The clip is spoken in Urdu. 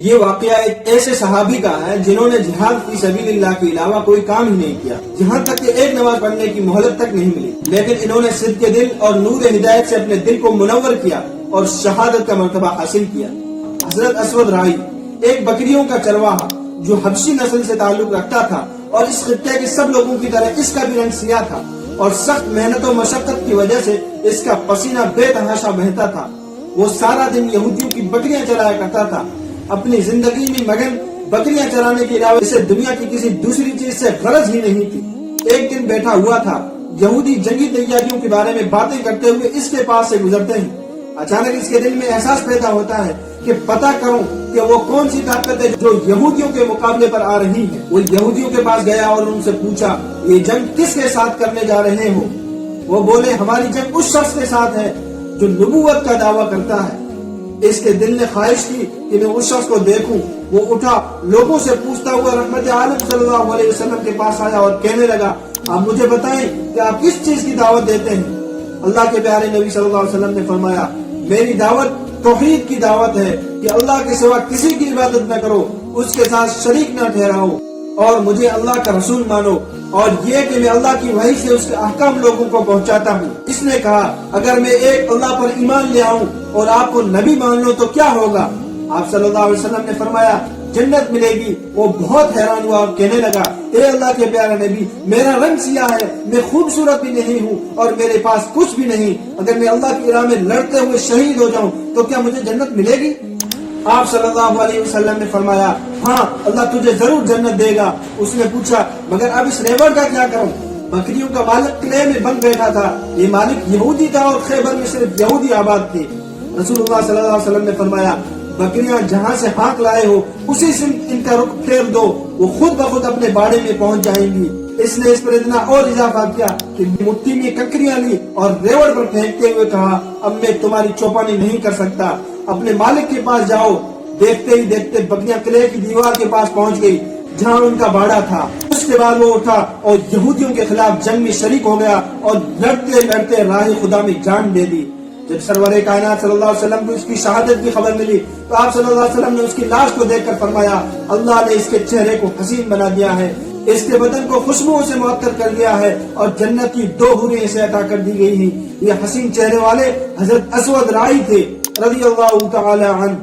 یہ واقعہ ایک ایسے صحابی کا ہے جنہوں نے جہاد فی سبیل اللہ کے علاوہ کوئی کام ہی نہیں کیا، جہاں تک کہ ایک نماز پڑھنے کی مہلت تک نہیں ملی، لیکن انہوں نے صدق کے دل اور نور ہدایت سے اپنے دل کو منور کیا اور شہادت کا مرتبہ حاصل کیا۔ حضرت اسود رائی ایک بکریوں کا چرواہا جو حبشی نسل سے تعلق رکھتا تھا اور اس خطے کے سب لوگوں کی طرح اس کا بھی رنگ سیاہ تھا اور سخت محنت و مشقت کی وجہ سے اس کا پسینہ بے تحاشا بہتا تھا۔ وہ سارا دن یہودیوں کی بکریاں چرایا کرتا تھا۔ اپنی زندگی میں مگن بکریاں چرانے کے علاوہ اسے دنیا کی کسی دوسری چیز سے غرض ہی نہیں تھی۔ ایک دن بیٹھا ہوا تھا، یہودی جنگی تیاریوں کے بارے میں باتیں کرتے ہوئے اس کے پاس سے گزرتے ہیں۔ اچانک اس کے دل میں احساس پیدا ہوتا ہے کہ پتہ کروں کہ وہ کون سی طاقت ہے جو یہودیوں کے مقابلے پر آ رہی ہے۔ وہ یہودیوں کے پاس گیا اور ان سے پوچھا، یہ جنگ کس کے ساتھ کرنے جا رہے ہو؟ وہ بولے، ہماری جنگ اس شخص کے ساتھ ہے جو نبوت کا دعویٰ کرتا ہے۔ اس کے دل نے خواہش کی کہ میں اس شخص کو دیکھوں۔ وہ اٹھا، لوگوں سے پوچھتا ہوا رحمت عالم صلی اللہ علیہ وسلم کے پاس آیا اور کہنے لگا، آپ مجھے بتائیں کہ آپ کس چیز کی دعوت دیتے ہیں؟ اللہ کے پیارے نبی صلی اللہ علیہ وسلم نے فرمایا، میری دعوت توحید کی دعوت ہے کہ اللہ کے سوا کسی کی عبادت نہ کرو، اس کے ساتھ شریک نہ ٹھہراؤ اور مجھے اللہ کا رسول مانو، اور یہ کہ میں اللہ کی وحی سے اس کے احکام لوگوں کو پہنچاتا ہوں۔ اس نے کہا، اگر میں ایک اللہ پر ایمان لے آؤں اور آپ کو نبی مان لو تو کیا ہوگا؟ آپ صلی اللہ علیہ وسلم نے فرمایا، جنت ملے گی۔ وہ بہت حیران ہوا اور کہنے لگا، اے اللہ کے پیارے نبی، میرا رنگ سیاہ ہے، میں خوبصورت بھی نہیں ہوں اور میرے پاس کچھ بھی نہیں، اگر میں اللہ کی راہ میں لڑتے ہوئے شہید ہو جاؤں تو کیا مجھے جنت ملے گی؟ آپ صلی اللہ علیہ وسلم نے فرمایا، ہاں، اللہ تجھے ضرور جنت دے گا۔ اس نے پوچھا، مگر اب اس ریوڑ کا کیا کروں؟ بکریوں کا مالک قلعے میں بند بیٹھا تھا۔ یہ مالک یہودی تھا اور خیبر میں صرف یہودی آباد تھے۔ رسول اللہ صلی اللہ علیہ وسلم نے فرمایا، بکریاں جہاں سے ہانک لائے ہو اسی سے ان کا رخ پھیر دو، وہ خود بخود اپنے باڑے میں پہنچ جائیں گی۔ اس نے اس پر اتنا اور اضافہ کیا کہ مٹھی میں ککریاں لی اور ریوڑ پر پھینکتے ہوئے کہا، اب میں تمہاری چوپانی نہیں کر سکتا، اپنے مالک کے پاس جاؤ۔ دیکھتے ہی دیکھتے بکریاں قلعے کی دیوار کے پاس پہنچ گئی جہاں ان کا باڑا تھا۔ اس کے بعد وہ اٹھا اور یہودیوں کے خلاف جنگ میں شریک ہو گیا اور لڑتے لڑتے راہ خدا میں جان دے دی۔ جب سرور کائنات صلی اللہ علیہ وسلم کو اس کی شہادت کی خبر ملی تو آپ صلی اللہ علیہ وسلم نے اس کی لاش کو دیکھ کر فرمایا، اللہ نے اس کے چہرے کو حسین بنا دیا ہے، اس کے بدن کو خوشبو سے معطر کر دیا ہے اور جنت کی 2 حوریں اسے عطا کر دی گئی ہیں۔ یہ حسین چہرے والے حضرت اسود رائی تھے رضی اللہ تعالی عنہ۔